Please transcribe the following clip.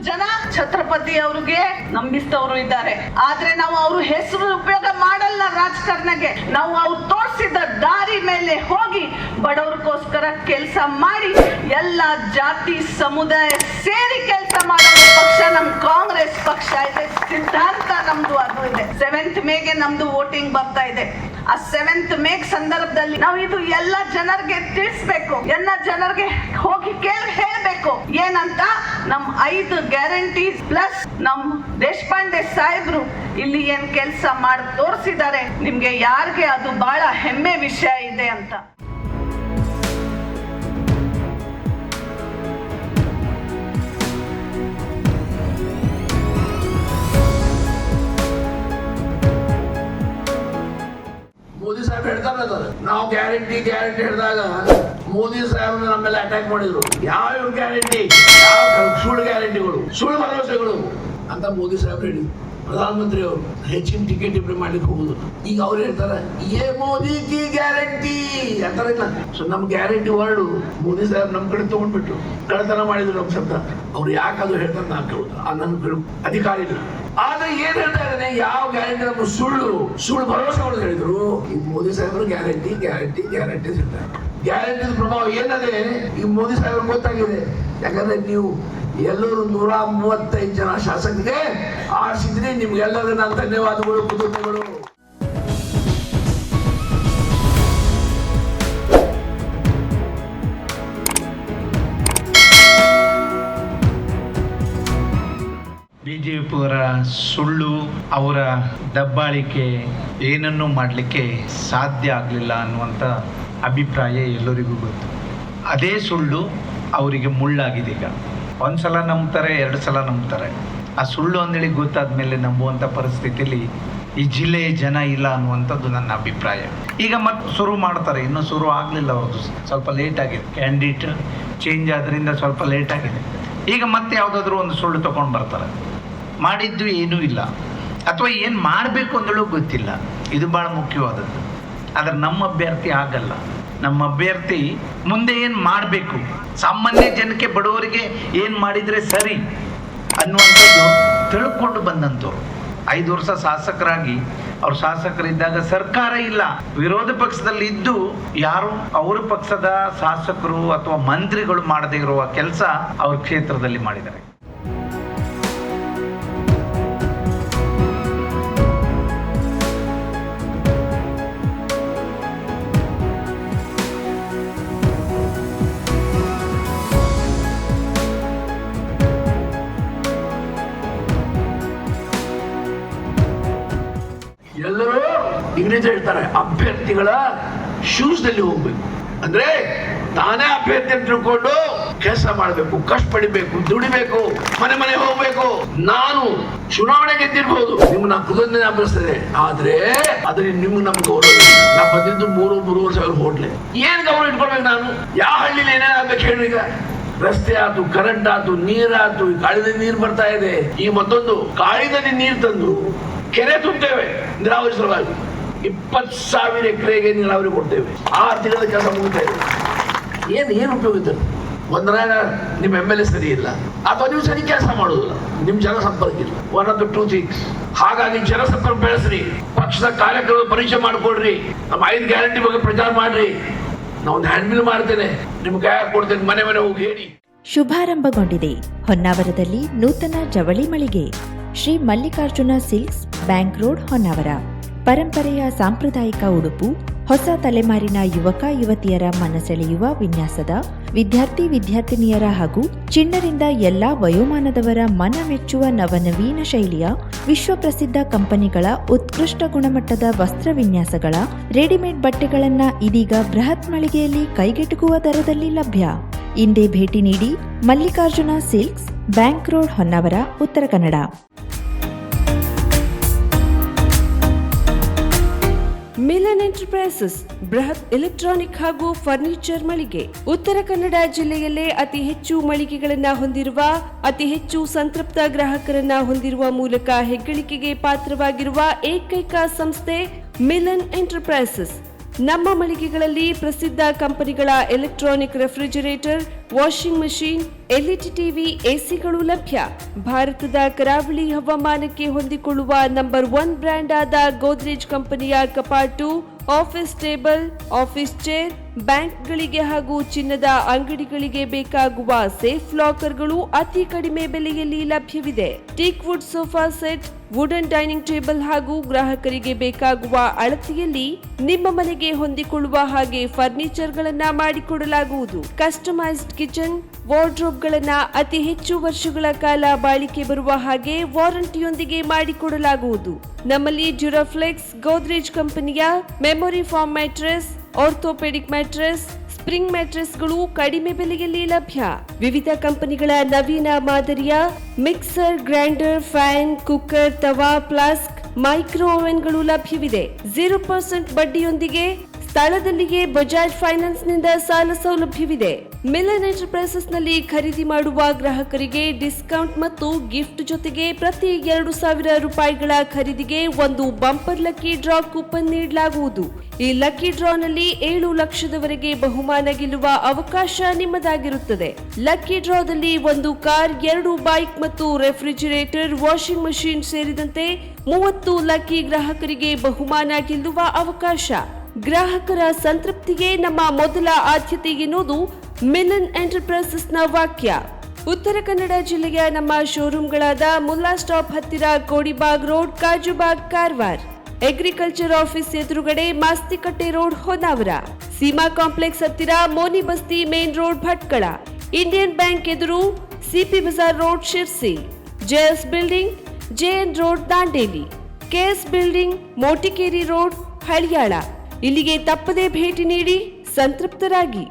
ಜನ ಛತ್ರಪತಿ ಅವ್ರಿಗೆ ನಂಬಿಸ್ತವ್ರು ಇದ್ದಾರೆ. ಆದ್ರೆ ನಾವು ಅವ್ರ ಹೆಸರು ಉಪಯೋಗ ಮಾಡಲ್ಲ ರಾಜಕಾರಣಕ್ಕೆ. ನಾವು ಅವ್ರು ತೋರಿಸಿದ ದಾರಿ ಮೇಲೆ ಹೋಗಿ ಬಡವ್ರಿಗೋಸ್ಕರ ಕೆಲಸ ಮಾಡಿ ಎಲ್ಲ ಜಾತಿ ಸಮುದಾಯ ಸೇರಿ ಕೆಲಸ ಮಾಡೋ ಪಕ್ಷ ನಮ್ ಕಾಂಗ್ರೆಸ್ ಪಕ್ಷ ಇದೆ. ಸಿದ್ಧಾಂತ ನಮ್ದು ಅದು ಇದೆ. 7th ಮೇಗೆ ನಮ್ದು ವೋಟಿಂಗ್ ಬರ್ತಾ ಇದೆ. ಆ 7th ಮೇ ಸಂದರ್ಭದಲ್ಲಿ ನಾವು ಇದು ಎಲ್ಲ ಜನರಿಗೆ ತಿಳಿಸ್ಬೇಕು, ಎಲ್ಲ ಜನರಿಗೆ ಹೋಗಿ ಹೇಳ್ಬೇಕು ಏನಂತ. ನಮ್ 5 ಗ್ಯಾರಂಟೀಸ್ ಪ್ಲಸ್ ನಮ್ ದೇಶಪಾಂಡೆ ಸಾಹೇಬ್ರು ಇಲ್ಲಿ ಏನ್ ಕೆಲಸ ಮಾಡಿ ತೋರಿಸಿದ್ದಾರೆ. ನಿಮ್ಗೆ ಯಾರಿಗೆ ಅದು ಬಹಳ ಹೆಮ್ಮೆ ವಿಷಯ ಇದೆ ಅಂತ. ಮೋದಿ ಸಾಹೇಬ್ ಹೇಳ್ತಾರೆ, ನಾವು ಗ್ಯಾರಂಟಿ ಹೇಳಿದಾಗ ಮೋದಿ ಸಾಹೇಬ್ ನಮ್ಮೆಲ್ಲ ಅಟ್ಯಾಕ್ ಮಾಡಿದ್ರು. ಯಾವ ಗ್ಯಾರಂಟಿ, ಯಾವ ಸುಳ್ಳು ಗ್ಯಾರಂಟಿಗಳು, ಸುಳ್ಳು ಭರವಸೆಗಳು ಅಂತ ಮೋದಿ ಸಾಹೇಬ್ ಹೇಳಿ ಪ್ರಧಾನಮಂತ್ರಿ ಅವರು ಹೆಚ್ಚಿನ ಟಿಕೆಟ್ ಇಂಪ್ರೂವ್ ಮಾಡ್ಲಿಕ್ಕೆ ಹೋಗುದು. ಈಗ ಅವ್ರು ಹೇಳ್ತಾರೆ ಏ ಮೋದಿ ಕಿ ಗ್ಯಾರಂಟಿ ಅಂತಾರೆ. ಸೊ ನಮ್ ಗ್ಯಾರಂಟಿ ವರ್ಡು ಮೋದಿ ಸಾಹೇಬ್ ನಮ್ ಕಡೆ ತಗೊಂಡ್ಬಿಟ್ಟು ಕಳತನ ಮಾಡಿದ್ರು ನಮ್ ಶಬ್ದ. ಅವ್ರು ಯಾಕದು ಹೇಳ್ತಾರೆ ನಾನು ಕೇಳುದು, ನನ್ನ ಅಧಿಕಾರ ಇಲ್ಲ. ಆದ್ರೆ ಏನ್ ಹೇಳ್ತಾ ಇದ್ದಾನೆ, ಯಾವ ಗ್ಯಾರಂಟಿ ನಮ್ಮ ಸುಳ್ಳು ಭರವಸೆಗಳು ಹೇಳಿದ್ರು. ಈ ಮೋದಿ ಸಾಹೇಬರು ಗ್ಯಾರಂಟಿ ಹೇಳ್ತಾರೆ. ಗ್ಯಾರಂಟಿ ಪ್ರಭಾವ ಏನದೆ ಈ ಮೋದಿ ಸಾಹೇಬರು ಗೊತ್ತಾಗಿದೆ. ಯಾಕಂದ್ರೆ ನೀವು ಎಲ್ಲರೂ 135 ಜನ ಶಾಸಕರಿಗೆ ಆರಿಸಿದ್ರಿ. ನಿಮ್ಗೆಲ್ಲರೂ ನನ್ನ ಧನ್ಯವಾದಗಳು, ಕೃತಜ್ಞತೆಗಳು. ಬಿಜೆಪಿಯವರ ಸುಳ್ಳು, ಅವರ ದಬ್ಬಾಳಿಕೆ ಏನನ್ನೂ ಮಾಡಲಿಕ್ಕೆ ಸಾಧ್ಯ ಆಗಲಿಲ್ಲ ಅನ್ನುವಂಥ ಅಭಿಪ್ರಾಯ ಎಲ್ಲರಿಗೂ ಗೊತ್ತು. ಅದೇ ಸುಳ್ಳು ಅವರಿಗೆ ಮುಳ್ಳಾಗಿದೆ. ಈಗ ಒಂದು ಸಲ ನಂಬ್ತಾರೆ, 2 ಸಲ ನಂಬ್ತಾರೆ. ಆ ಸುಳ್ಳು ಅಂದೇಳಿ ಗೊತ್ತಾದ ಮೇಲೆ ನಂಬುವಂಥ ಪರಿಸ್ಥಿತಿಯಲ್ಲಿ ಈ ಜಿಲ್ಲೆಯ ಜನ ಇಲ್ಲ ಅನ್ನುವಂಥದ್ದು ನನ್ನ ಅಭಿಪ್ರಾಯ. ಈಗ ಮತ್ತೆ ಶುರು ಮಾಡ್ತಾರೆ, ಇನ್ನೂ ಶುರು ಆಗಲಿಲ್ಲ, ಅವ್ರದ್ದು ಸ್ವಲ್ಪ ಲೇಟ್ ಆಗಿದೆ. ಕ್ಯಾಂಡಿಡೇಟ್ ಚೇಂಜ್ ಆದ್ರಿಂದ ಸ್ವಲ್ಪ ಲೇಟ್ ಆಗಿದೆ. ಈಗ ಮತ್ತೆ ಯಾವುದಾದ್ರೂ ಒಂದು ಸುಳ್ಳು ತೊಗೊಂಡು ಬರ್ತಾರೆ. ಮಾಡಿದ್ದು ಏನೂ ಇಲ್ಲ, ಅಥವಾ ಏನು ಮಾಡಬೇಕು ಅಂದಳು ಗೊತ್ತಿಲ್ಲ. ಇದು ಭಾಳ ಮುಖ್ಯವಾದದ್ದು. ಆದರೆ ನಮ್ಮ ಅಭ್ಯರ್ಥಿ ಆಗಲ್ಲ. ನಮ್ಮ ಅಭ್ಯರ್ಥಿ ಮುಂದೆ ಏನು ಮಾಡಬೇಕು, ಸಾಮಾನ್ಯ ಜನಕ್ಕೆ, ಬಡವರಿಗೆ ಏನು ಮಾಡಿದರೆ ಸರಿ ಅನ್ನುವಂಥದ್ದು ತಿಳ್ಕೊಂಡು ಬಂದಂಥವ್ರು. 5 ವರ್ಷ ಶಾಸಕರಾಗಿ, ಅವ್ರು ಶಾಸಕರಿದ್ದಾಗ ಸರ್ಕಾರ ಇಲ್ಲ, ವಿರೋಧ ಪಕ್ಷದಲ್ಲಿ ಇದ್ದು ಯಾರು ಅವ್ರ ಪಕ್ಷದ ಶಾಸಕರು ಅಥವಾ ಮಂತ್ರಿಗಳು ಮಾಡದೇ ಇರುವ ಕೆಲಸ ಅವ್ರ ಕ್ಷೇತ್ರದಲ್ಲಿ ಮಾಡಿದ್ದಾರೆ. ಎಲ್ಲರೂ ಇಂಗ್ಲಿಷ್ ಹೇಳ್ತಾರೆ, ಅಭ್ಯರ್ಥಿಗಳ ಶೂಸ್ ನಲ್ಲಿ ಹೋಗ್ಬೇಕು. ಅಂದ್ರೆ ತಾನೇ ಅಭ್ಯರ್ಥಿ ಅಂತ ತಿಳ್ಕೊಂಡು ಕೆಲಸ ಮಾಡಬೇಕು, ಕಷ್ಟಪಡಬೇಕು, ದುಡಿಬೇಕು, ಮನೆ ಹೋಗ್ಬೇಕು. ನಾನು ಚುನಾವಣೆ ಗೆದ್ದಿರ್ಬೋದು, ನಿಮ್ಗೆ ಕೃತಜ್ಞತೆ ಅಭ್ಯಸ್ತದೆ. ಆದ್ರೆ ಅದ್ರಲ್ಲಿ ನಿಮ್ಗೆ ನಮ್ಗೆ ಗೌರವ. ನಾ ಬಂದಿದ್ದು 3-3.5 ಸಾವಿರ ಹೋಟ್ಲೆ. ಏನ್ ಗೌರವ ಇಟ್ಕೊಳ್ಬೇಕು ನಾನು? ಯಾವ ಹಳ್ಳಿಲಿ ಏನೇನಾಗ್ಬೇಕು ಹೇಳಿ. ಈಗ ರಸ್ತೆ ಆತು, ಕರೆಂಟ್ ಆತು, ನೀರಾತು, ಕಾಳಿದಲ್ಲಿ ನೀರು ಬರ್ತಾ ಇದೆ. ಈ ಮತ್ತೊಂದು ಕಾಳಿದಲ್ಲಿ ನೀರು ತಂದು ಕೆರೆ ತುಂಬುತ್ತೇವೆ ನೀರಾವರಿ ಸಲುವಾಗಿ. 20,000 ಎಕರೆಗೆ ನೀರಾವರಿ ಕೊಡ್ತೇವೆ. 6 ತಿಂಗಳ ಕೆಲಸ ಮುಗಿತಾ ಇದೆ. ಏನು ಉಪಯೋಗ ಇದೆ? ಒಂದರ ನಿಮ್ಮ MLA ಸರಿ ಇಲ್ಲ, ಅಥವಾ ನೀವು ಸರಿ ಕೆಲಸ ಮಾಡೋದಿಲ್ಲ, ನಿಮ್ ಜನಸಂಪರ್ಕ ಇಲ್ಲ. 1 of the 2 things. ಹಾಗಾಗಿ ಜನಸಂಪರ್ಕ ಬೆಳೆಸ್ರಿ, ಪಕ್ಷದ ಕಾರ್ಯಕ್ರಮ ಪರಿಚಯ ಮಾಡ್ಕೊಡ್ರಿ, ನಮ್ಮ 5 ಗ್ಯಾರಂಟಿ ಬಗ್ಗೆ ಪ್ರಚಾರ ಮಾಡ್ರಿ. ನಾವೊಂದು ಹ್ಯಾಂಡ್ ಬಿಲ್ ಮಾಡ್ತೇನೆ, ನಿಮ್ಗೆ ಕೈ ಕೊಡ್ತೇನೆ, ಮನೆ ಹೋಗಿ ಹೇಳಿ. ಶುಭಾರಂಭಗೊಂಡಿದೆ ಹೊನ್ನಾವರದಲ್ಲಿ ನೂತನ ಜವಳಿ ಮಳಿಗೆ. Shri Mallikarjuna silks, bank road, Honnavara. ಪರಂಪರೆಯ ಸಾಂಪ್ರದಾಯಿಕ ಉಡುಪು, ಹೊಸ ತಲೆಮಾರಿನ ಯುವಕ ಯುವತಿಯರ ಮನಸೆಳೆಯುವ ವಿನ್ಯಾಸದ, ವಿದ್ಯಾರ್ಥಿನಿಯರ ಹಾಗೂ ಚಿಣ್ಣರಿಂದ ಎಲ್ಲಾ ವಯೋಮಾನದವರ ಮನ ಮೆಚ್ಚುವ ನವನವೀನ ಶೈಲಿಯ ವಿಶ್ವಪ್ರಸಿದ್ಧ ಕಂಪನಿಗಳ ಉತ್ಕೃಷ್ಟ ಗುಣಮಟ್ಟದ ವಸ್ತ್ರ ವಿನ್ಯಾಸಗಳ ರೆಡಿಮೇಡ್ ಬಟ್ಟೆಗಳನ್ನ ಇದೀಗ ಬೃಹತ್ ಮಳಿಗೆಯಲ್ಲಿ ಕೈಗೆಟುಕುವ ದರದಲ್ಲಿ ಲಭ್ಯ. ಇಂದೇ ಭೇಟಿ ನೀಡಿ. Mallikarjuna silks, bank road, Honnavara, Uttara Kannada. Milan enterprises ಬೃಹತ್ ಎಲೆಕ್ಟ್ರಾನಿಕ್ ಹಾಗೂ ಫರ್ನಿಚರ್ ಮಳಿಗೆ. ಉತ್ತರ ಕನ್ನಡ ಜಿಲ್ಲೆಯಲ್ಲೇ ಅತಿ ಹೆಚ್ಚು ಮಳಿಗೆಗಳನ್ನ ಹೊಂದಿರುವ, ಅತಿ ಹೆಚ್ಚು ಸಂತೃಪ್ತ ಗ್ರಾಹಕರನ್ನ ಹೊಂದಿರುವ ಮೂಲಕ ಹೆಗ್ಗಳಿಕೆಗೆ ಪಾತ್ರವಾಗಿರುವ ಏಕೈಕ ಸಂಸ್ಥೆ ಮಿಲನ್ ಎಂಟರ್ಪ್ರೈಸಸ್. ನಮ್ಮ ಮಳಿಗೆಗಳಲ್ಲಿ ಪ್ರಸಿದ್ಧ ಕಂಪನಿಗಳ electronic refrigerator, washing machine, LED TV, ಎಸಿಗಳು ಲಭ್ಯ. ಭಾರತದ ಕರಾವಳಿ ಹವಾಮಾನಕ್ಕೆ ಹೊಂದಿಕೊಳ್ಳುವ ನಂಬರ್ 1 ಬ್ರ್ಯಾಂಡ್ ಆದ ಗೋದ್ರೇಜ್ ಕಂಪನಿಯ ಕಪಾಟು, ಆಫೀಸ್ ಟೇಬಲ್, ಆಫೀಸ್ ಚೇರ್, ಬ್ಯಾಂಕ್ಗಳಿಗೆ ಹಾಗೂ ಚಿನ್ನದ ಅಂಗಡಿಗಳಿಗೆ ಬೇಕಾಗುವ ಸೇಫ್ ಲಾಕರ್ಗಳು ಅತಿ ಕಡಿಮೆ ಬೆಲೆಯಲ್ಲಿ ಲಭ್ಯವಿದೆ. Teak wood sofa set, wooden dining table ಹಾಗೂ ಗ್ರಾಹಕರಿಗೆ ಬೇಕಾಗುವ ಅಳತೆಯಲ್ಲಿ ನಿಮ್ಮ ಮನೆಗೆ ಹೊಂದಿಕೊಳ್ಳುವ ಹಾಗೆ ಫರ್ನಿಚರ್ಗಳನ್ನ ಮಾಡಿಕೊಡಲಾಗುವುದು. ಕಸ್ಟಮೈಸ್ಡ್ ಕಿಚನ್, ವಾರ್ಡ್ರೋಬ್ಗಳನ್ನ ಅತಿ ಹೆಚ್ಚು ವರ್ಷಗಳ ಕಾಲ ಬಾಳಿಕೆ ಬರುವ ಹಾಗೆ ವಾರಂಟಿಯೊಂದಿಗೆ ಮಾಡಿಕೊಡಲಾಗುವುದು. ನಮ್ಮಲ್ಲಿ ಡ್ಯೂರಾಫ್ಲೆಕ್ಸ್, ಗೋದ್ರೇಜ್ ಕಂಪನಿಯ memory foam mattress, orthopaedic mattress, spring ಮ್ಯಾಟ್ರೆಸ್ಗಳು ಕಡಿಮೆ ಬೆಲೆಯಲ್ಲಿ ಲಭ್ಯ. ವಿವಿಧ ಕಂಪನಿಗಳ ನವೀನ ಮಾದರಿಯ ಮಿಕ್ಸರ್, ಗ್ರೈಂಡರ್, ಫ್ಯಾನ್, ಕುಕ್ಕರ್, ತವಾ, ಫ್ಲಾಸ್ಕ್, ಮೈಕ್ರೋ ಓವೆನ್ಗಳು ಲಭ್ಯವಿದೆ. 0% ಬಡ್ಡಿಯೊಂದಿಗೆ ಸ್ಥಳದಲ್ಲಿಯೇ ಬಜಾಜ್ ಫೈನಾನ್ಸ್ ನಿಂದ ಸಾಲ ಸೌಲಭ್ಯವಿದೆ. ಮಿಲನ್ ಎಂಟರ್ಪ್ರೈಸಸ್ ನಲ್ಲಿ ಖರೀದಿ ಮಾಡುವ ಗ್ರಾಹಕರಿಗೆ ಡಿಸ್ಕೌಂಟ್ ಮತ್ತು ಗಿಫ್ಟ್ ಜೊತೆಗೆ ಪ್ರತಿ 2,000 ರೂಪಾಯಿಗಳ ಖರೀದಿಗೆ ಒಂದು ಬಂಪರ್ ಲಕ್ಕಿ ಡ್ರಾ ಕೂಪನ್ ನೀಡಲಾಗುವುದು. ಈ ಲಕ್ಕಿ ಡ್ರಾನಲ್ಲಿ 7 ಲಕ್ಷದವರೆಗೆ ಬಹುಮಾನ ಗೆಲ್ಲುವ ಅವಕಾಶ ನಿಮ್ಮದಾಗಿರುತ್ತದೆ. ಲಕ್ಕಿ ಡ್ರಾದಲ್ಲಿ 1 ಕಾರ್, 2 ಬೈಕ್ ಮತ್ತು ರೆಫ್ರಿಜಿರೇಟರ್, ವಾಷಿಂಗ್ ಮಷೀನ್ ಸೇರಿದಂತೆ 30 ಲಕ್ಕಿ ಗ್ರಾಹಕರಿಗೆ ಬಹುಮಾನ ಗೆಲ್ಲುವ ಅವಕಾಶ. ಗ್ರಾಹಕರ ಸಂತೃಪ್ತಿಗೆ ನಮ್ಮ ಮೊದಲ ಆದ್ಯತೆ ಎನ್ನುವುದು ಮಿಲನ್ ಎಂಟರ್ಪ್ರೈಸಸ್ನ ವಾಕ್ಯ. ಉತ್ತರ ಕನ್ನಡ ಜಿಲ್ಲೆಯ ನಮ್ಮ ಶೋರೂಮ್ಗಳಾದ ಮುಲ್ಲಾ ಸ್ಟಾಪ್ ಹತ್ತಿರ Kodibag road, Kajubag, Karwar, agriculture office ಎದುರುಗಡೆ ಮಾಸ್ತಿಕಟ್ಟೆ ರೋಡ್, ಹೊನ್ನಾವರ, ಸೀಮಾ ಕಾಂಪ್ಲೆಕ್ಸ್ ಹತ್ತಿರ Moni Basti main road, Bhatkal, Indian bank ಎದುರು CP Bazar road, Sirsi, JS building, JN road, Dandeli, KS building, Motikeri road, Haliyal. ಇಲ್ಲಿಗೆ ತಪ್ಪದೇ ಭೇಟಿ ನೀಡಿ ಸಂತೃಪ್ತರಾಗಿ.